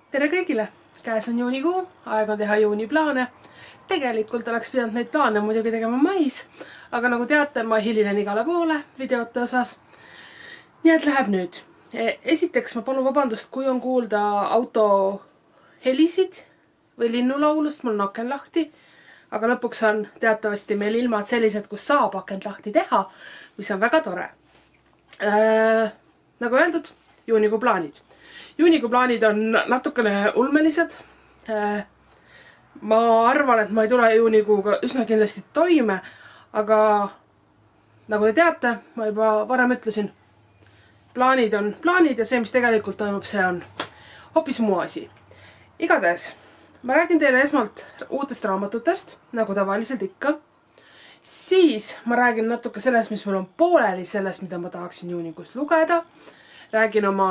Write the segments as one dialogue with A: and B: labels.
A: Tere kõigile! Käes on juunikuu, aeg on teha juuniplaane. Tegelikult oleks pidanud neid plaane muidugi tegema mais, aga nagu teate, ma hilinen igale poole videote osas. Nii et läheb nüüd. Esiteks ma palun vabandust, kui on kuulda auto helisid või linnulaulust, mul on aken lahti. Aga lõpuks on teatavasti meil ilmad sellised, kus saab akent lahti teha, mis on väga tore. Nagu öeldud, juunikuu plaanid. Juunikuu plaanid on natukene ulmelised. Ma arvan, et ma ei tule juunikuuga üsna kindlasti toime, aga nagu te teate, ma juba varem ütlesin, plaanid on plaanid ja see, mis tegelikult toimub, see on hoopis muu asi. Igatahes, ma räägin teile esmalt uutest raamatutest, nagu tavaliselt ikka. Siis ma räägin natuke sellest, mis mul on pooleli, sellest, mida ma tahaksin juunikuust lugeda. Räägin oma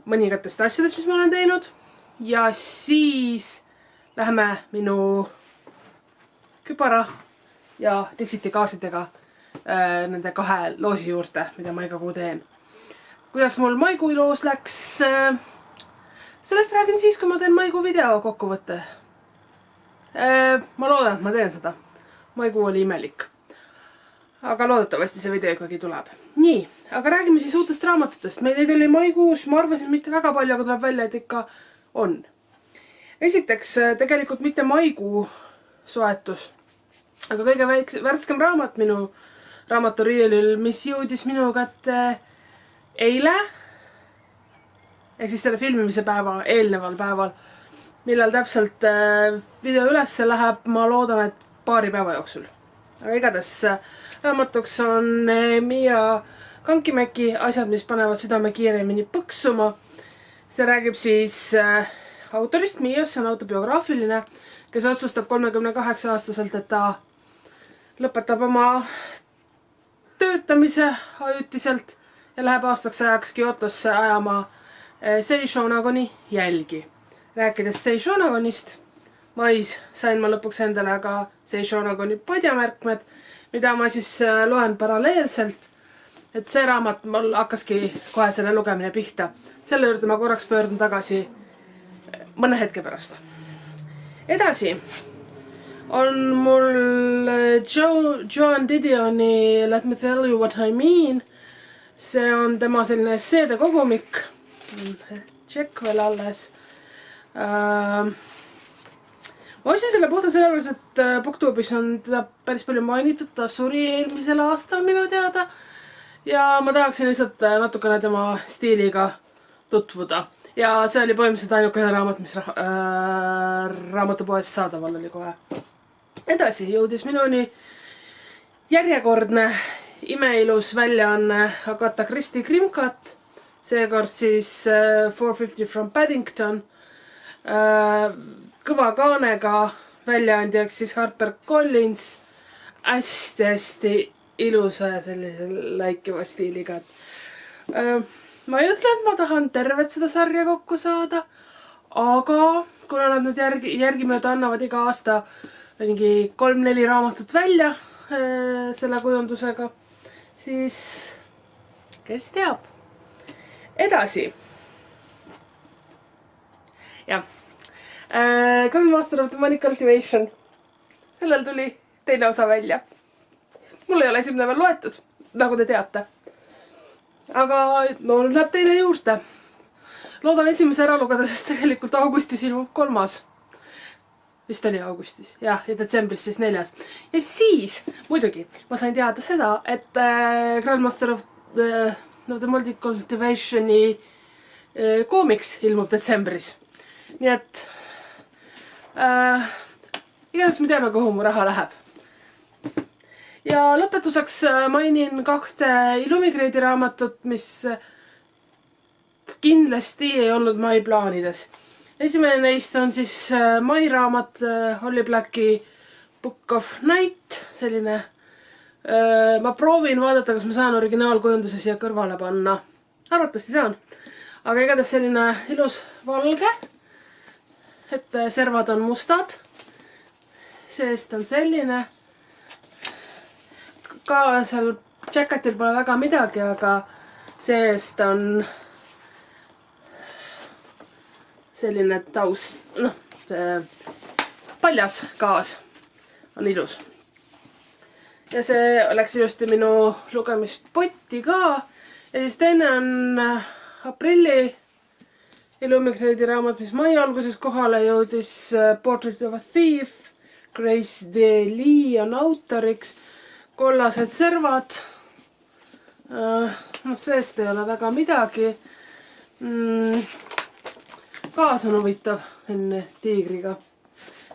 A: mõningatest asjadest, mis ma olen teinud. Ja siis läheme minu küpara ja Dixiti kaartidega nende kahe loosi juurde, mida ma iga kuu teen. Kuidas mul maikuu loos läks, sellest räägin siis, kui ma teen maikuu video kokkuvõtte. Ma loodan, et ma teen seda. Maikuu oli imelik. Aga loodetavasti see video ikkagi tuleb. Nii, aga räägime siis uutest raamatutest. Neid oli maikuus, ma arvasin mitte väga palju, aga tuleb välja, et ikka on. Esiteks, tegelikult mitte maikuu soetus, aga kõige värskem raamat minu raamaturiiulil, mis jõudis minu kätte eile, ehk siis selle filmimise päeva, eelneval päeval, millal täpselt video ülesse läheb, ma loodan, et paari päeva jooksul. Aga igatahes raamatuks on Mia Kankimäki Asjad, mis panevad südame kiiremini põksuma. See räägib siis autorist Mias, see on autobiograafiline, kes otsustab 38-aastaselt, et ta lõpetab oma töötamise ajutiselt ja läheb aastaks ajaks Kyotosse ajama Seishonagoni jälgi. Rääkides Seishonagonist, mais sain ma lõpuks endale ka Seishonagoni padjamärkmed, mida ma siis loen paralleelselt. Et see raamat mul hakkaski kohe selle lugemine pihta. Selle juurde ma korraks pöördun tagasi mõne hetke pärast. Edasi on mul Joan Didioni Let me tell you what I mean. See on tema selline esseede kogumik. Tšekk veel alles. Ma ostsin selle puhta sellepärast, et BookTube'is on teda päris palju mainitud. Ta suri eelmisel aastal minu teada. Ja ma tahaksin lihtsalt natukene tema stiiliga tutvuda. Ja see oli põhimõtteliselt ainukene raamat, mis raamatupoes saadaval oli kohe. Edasi jõudis minuni järjekordne imeilus väljaanne Agatha Christie Krimkat. Seekord siis 450 from Paddington. Kõva kaanega väljaandjaks siis Harper Collins. Hästi ilusa ja sellise läikiva stiiliga. Ma ei ütle, et ma tahan tervet seda sarja kokku saada, aga kuna nad nüüd järgimööda annavad iga aasta mingi 3-4 raamatut välja selle kujundusega, siis kes teab. Edasi. Jah. Grandmaster of Demonic Cultivation. Sellel tuli teine osa välja. Mul ei ole esimene veel loetud, nagu te teate. Aga no nüüd läheb teine juurde. Loodan esimese ära lugeda, sest tegelikult augustis ilmub 3. Vist oli augustis. Jah, ja detsembris siis 4. Ja siis, muidugi, ma sain teada seda, et Grandmaster of Demonic Cultivationi koomiks ilmub detsembris. Nii et igatahes me teame, kuhu mu raha läheb. Ja lõpetuseks mainin 2 Illumigradi raamatut, mis kindlasti ei olnud mai plaanides. Esimene neist on siis mai raamat Holly Blacki Book of Night. Selline, ma proovin vaadata, kas ma saan originaalkujunduse siia kõrvale panna. Arvatavasti saan. Aga igatahes selline ilus valge, et servad on mustad. Seest on selline. Ka seal jacketil pole väga midagi, aga seest on selline taust, noh, see paljas gaas on ilus. Ja see läks ilusti minu lugemispotti ka. Ja siis teine on aprilli Illumicrate'i raamat, mis mai alguses kohale jõudis, Portrait of a Thief. Grace Delee on autoriks. Kollased servad. Seest ei ole väga midagi. Kaas on huvitav enne tiigriga.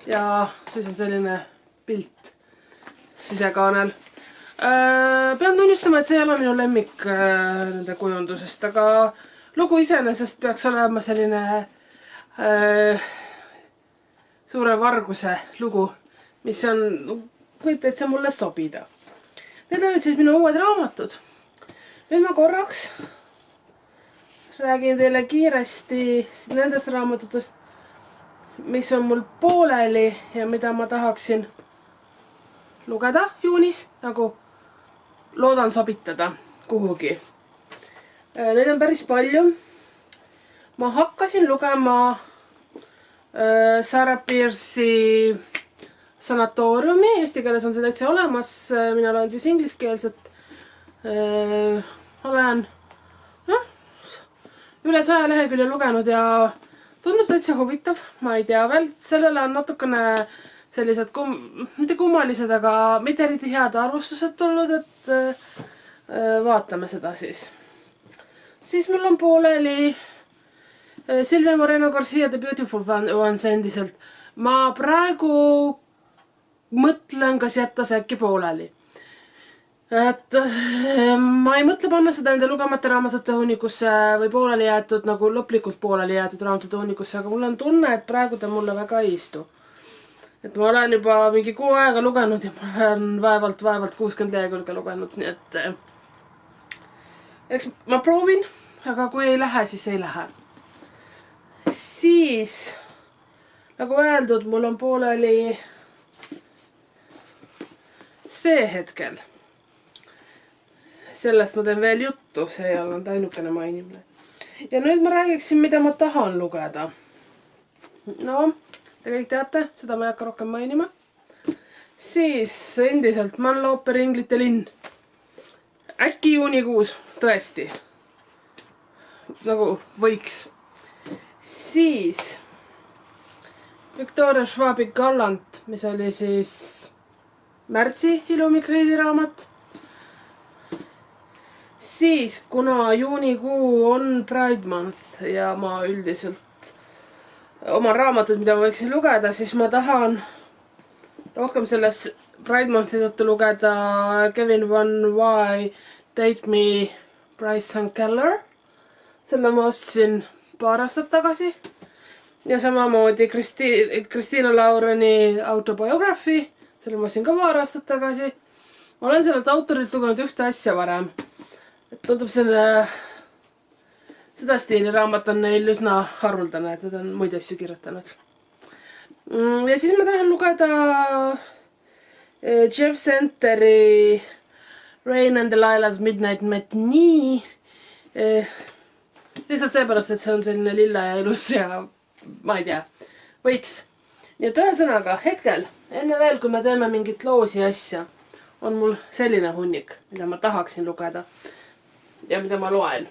A: Ja siis on selline pilt sisekaanel. Pean tunnistama, et see ei ole minu lemmik nende kujundusest, aga lugu iseenesest peaks olema selline suure varguse lugu, mis võib täitsa mulle sobida. Need olid siis minu uued raamatud. Nüüd ma korraks räägin teile kiiresti nendest raamatutest, mis on mul pooleli ja mida ma tahaksin lugeda juunis, nagu loodan sobitada kuhugi. Neid on päris palju. Ma hakkasin lugema Sarah Pearce'i Sanatooriumi. Eesti keeles on see täitsa olemas. Mina loen siis ingliskeelset. Olen üle 100 lehekülje lugenud ja tundub täitsa huvitav. Ma ei tea veel. Sellele on natukene sellised, mitte kummalised, aga mitte eriti head arvustused tulnud, et vaatame seda siis. Siis mul on pooleli Silvia Moreno Garcia The Beautiful Ones endiselt. Ma praegu mõtlen, kas jätta see äkki pooleli. Et ma ei mõtle panna seda enda lugemata raamatute hunnikusse või pooleli jäetud, nagu lõplikult pooleli jäetud raamatute hunnikusse, aga mul on tunne, et praegu ta mulle väga ei istu. Et ma olen juba mingi 6 aega lugenud ja ma olen vaevalt 60 lehekülge lugenud, nii et eks ma proovin, aga kui ei lähe, siis ei lähe. Siis, nagu öeldud, mul on pooleli see hetkel. Sellest ma teen veel juttu, see ei olnud ainukene mainimine. Ja nüüd ma räägiksin, mida ma tahan lugeda. No, te kõik teate, seda ma ei hakka rohkem mainima. Siis endiselt Manlooper Inglite linn. Äkki juunikuus, tõesti. Nagu võiks. Siis Victoria Schwabi Gallant, mis oli siis märtsi Illumicrate'i raamat. Siis, kuna juunikuu on Pride Month ja ma üldiselt oma raamatud, mida ma võiksin lugeda, siis ma tahan rohkem selles Pride Monthi tõttu lugeda Kevin Van Wye Date Me Bryson Keller. Selle ma ostsin paar aastat tagasi. Ja samamoodi Kristiina Laureni autobiography. Selle ma ostsin ka paar aastat tagasi. Ma olen sellelt autorilt lugenud ühte asja varem. Et tundub selle seda stiili raamat on neil üsna haruldane, et nad on muid asju kirjutanud. Ja siis ma tahan lugeda Jeff Centeri Rain and Delilah's Midnight Matinee. Lihtsalt seepärast, et see on selline lilla ja ilus ja ma ei tea, võiks. Nii et ühesõnaga, hetkel, enne veel, kui me teeme mingit loosi asja, on mul selline hunnik, mida ma tahaksin lugeda ja mida ma loen.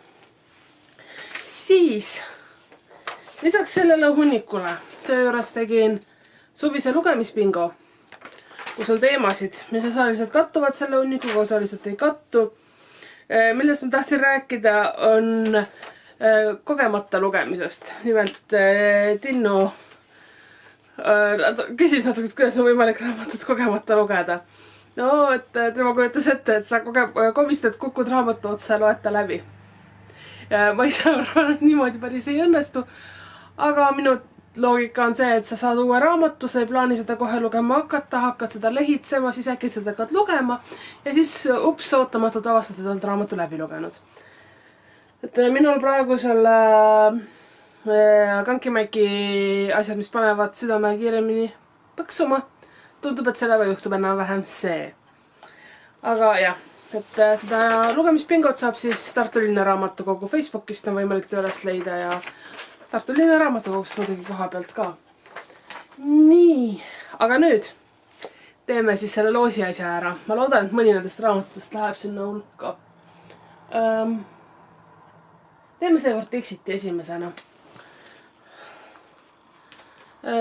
A: Siis, lisaks sellele hunnikule, töö juures tegin suvise lugemispingo, kus on teemasid, mis osaliselt kattuvad selle hunnikuga, osaliselt ei kattu. Millest ma tahtsin rääkida, on kogemata lugemisest. Nimelt Tinnu küsis natuke, kuidas on võimalik raamatut kogemata lugeda. No, et tema kujutas ette, et sa komistad, kukud raamatu otsa ja loed ta läbi. Ja ma ei saa arvan, et niimoodi päris ei õnnestu. Aga minu loogika on see, et sa saad uue raamatu, sa ei plaani seda kohe lugema hakata, hakkad seda lehitsema, siis äkki seda hakkad lugema ja siis ootamatult avastad, et oled raamatu läbi lugenud. Et minul praegu selle Kankimäki asjad, mis panevad südame kiiremini põksuma, tundub, et sellega juhtub enam-vähem see. Aga jah, et seda lugemispingot saab siis Tartu Linna Raamatukogu Facebookist on võimalik ta üles leida ja Tartu linna raamatukogust muidugi koha pealt ka. Nii, aga nüüd teeme siis selle loosi asja ära. Ma loodan, et mõni nendest raamatust läheb sinna hulka. Teeme seekord Dixiti esimesena.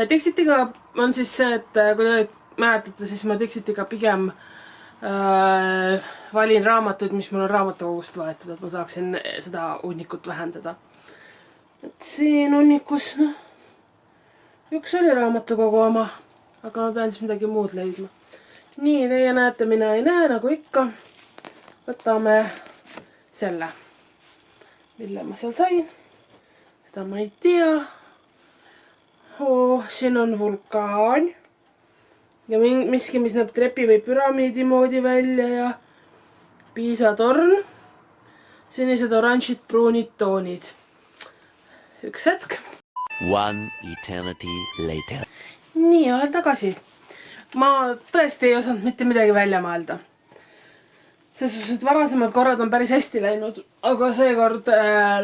A: Dixitiga on siis see, et kui te mäletate, siis ma Dixitiga pigem valin raamatuid, mis mul on raamatukogust võetud, et ma saaksin seda hunnikut vähendada. Et siin hunnikus, üks oli raamatukogu oma, aga ma pean siis midagi muud leidma. Nii, teie näete, mina ei näe, nagu ikka. Võtame selle, mille ma seal sain. Seda ma ei tea. Siin on vulkaan. Ja miski, mis näeb trepi või püramiidi moodi välja ja Piisa torn. Sinised, oranžid, pruunid toonid. Üks hetk.
B: One eternity later.
A: Nii, olen tagasi. Ma tõesti ei osanud mitte midagi välja mõelda. Seesuses, et varasemad korrad on päris hästi läinud, aga seekord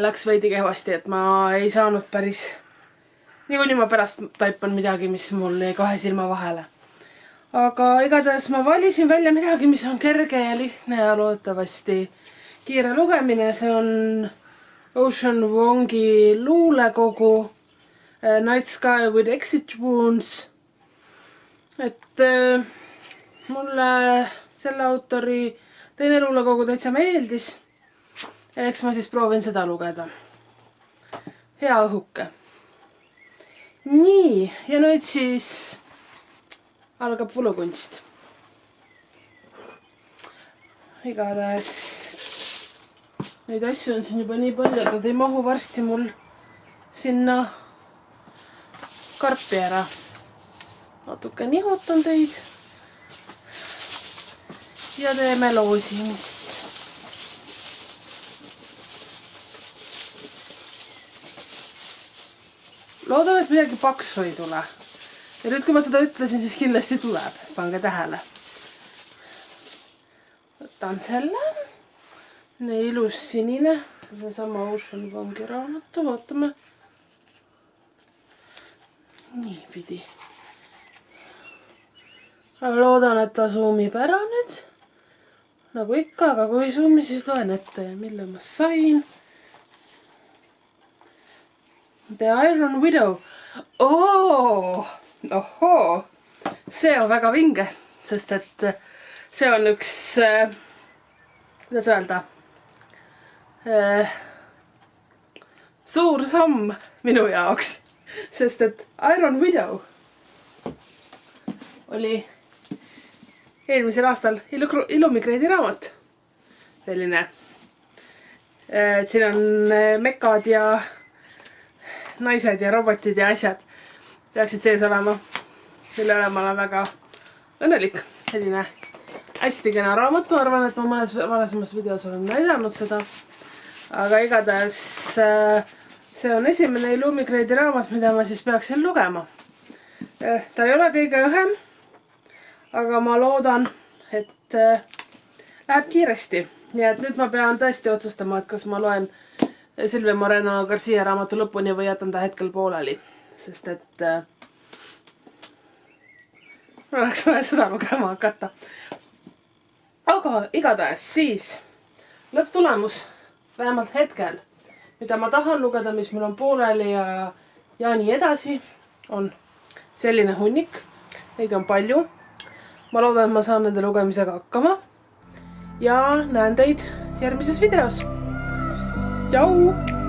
A: läks veidi kehvasti, et ma ei saanud päris... Niikuinii ma pärast taipan midagi, mis mul jäi kahe silma vahele. Aga igatahes ma valisin välja midagi, mis on kerge ja lihtne ja loodetavasti kiire lugemine. See on Ocean Vuongi luulekogu Night Sky with Exit Wounds. Et mulle selle autori teine luulekogu täitsa meeldis. Eks ma siis proovin seda lugeda. Hea õhuke. Nii, ja nüüd siis algab võlukunst. Igatahes neid asju on siin juba nii palju, et nad ei mahu varsti mul sinna karpi ära. Natuke nihutan teid ja teeme loosimist. Loodan, et midagi paksu ei tule. Ja nüüd, kui ma seda ütlesin, siis kindlasti tuleb. Pange tähele. Võtan selle. Nii ilus sinine. See sama Ocean Vuongi raamatu. Vaatame. Nii pidi. Loodan, et ta zoomib ära nüüd. Nagu ikka, aga kui ei zoomi, siis loen ette, mille ma sain. The Iron Widow. Ohoo, see on väga vinge, sest et see on üks, kuidas öelda, suur samm minu jaoks, sest et Iron Widow oli eelmisel aastal Illumigreidi raamat. Selline, siin on mekad ja naised ja robotid ja asjad peaksid sees olema. Selle üle ma olen väga õnnelik. Selline hästi kena raamat. Ma arvan, et ma mõnes varasemas videos olen näidanud seda. Aga igatahes see on esimene Illumigreidi raamat, mida ma siis peaksin lugema. Ta ei ole kõige õhem, aga ma loodan, et läheb kiiresti. Nii et nüüd ma pean tõesti otsustama, et kas ma loen Silvia Moreno Garcia raamatu lõpuni või jätan ta hetkel pooleli, sest et oleks vaja seda lugema hakata. Aga igatahes siis lõpptulemus vähemalt hetkel, mida ma tahan lugeda, mis mul on pooleli ja nii edasi, on selline hunnik. Neid on palju. Ma loodan, et ma saan nende lugemisega hakkama ja näen teid järgmises videos. Tšau!